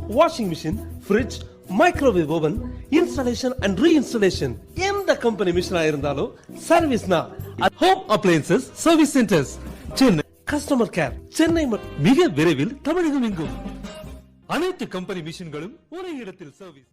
washing machine, fridge, microwave oven, installation and reinstallation. எந்த company மிஷினா இருந்தாலும் சர்வீஸ்னா home appliances service centres Chennai. Customer care Chennai மிக விரைவில் தமிழகம் எங்கும். அனைத்து கம்பெனி மிஷின்களும் ஒரே இடத்தில் சர்வீஸ்.